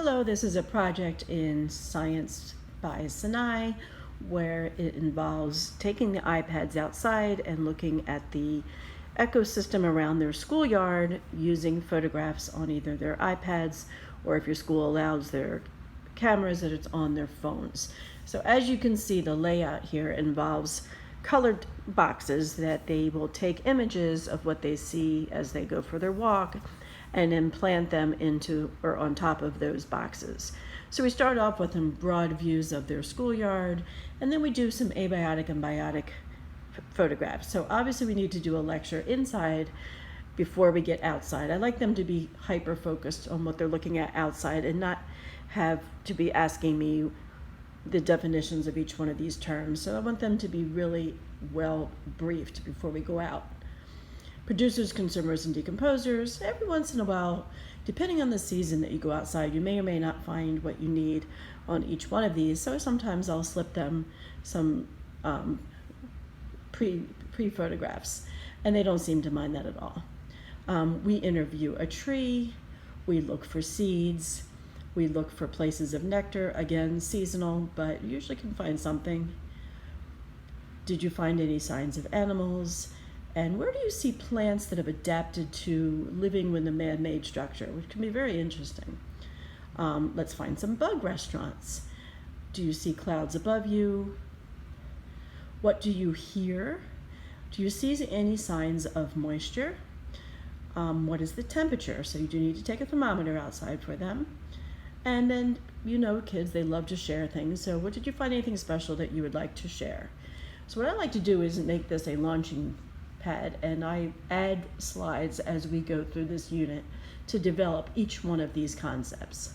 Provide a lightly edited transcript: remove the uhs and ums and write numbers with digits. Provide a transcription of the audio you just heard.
Hello, this is a project in Science by Sinai where it involves taking the iPads outside and looking at the ecosystem around their schoolyard using photographs on either their iPads or, if your school allows, their cameras, that it's on their phones. So as you can see, the layout here involves colored boxes that they will take images of what they see as they go for their walk and then plant them into or on top of those boxes. So we start off with some broad views of their schoolyard, and then we do some abiotic and biotic photographs. So obviously we need to do a lecture inside before we get outside. I like them to be hyper focused on what they're looking at outside and not have to be asking me the definitions of each one of these terms. So I want them to be really well briefed before we go out. Producers, consumers, and decomposers. Every once in a while, depending on the season that you go outside, you may or may not find what you need on each one of these. So sometimes I'll slip them some pre-photographs, and they don't seem to mind that at all. We interview a tree, we look for seeds, we look for places of nectar, again seasonal, but you usually can find something. Did you find any signs of animals? And where do you see plants that have adapted to living with a man-made structure, which can be very interesting. Let's find some bug restaurants. Do you see clouds above you? What do you hear? Do you see any signs of moisture? What is the temperature? So you do need to take a thermometer outside for them. And then, you know, kids, they love to share things. So what did you find anything special that you would like to share? So what I like to do is make this a launching pad, and I add slides as we go through this unit to develop each one of these concepts.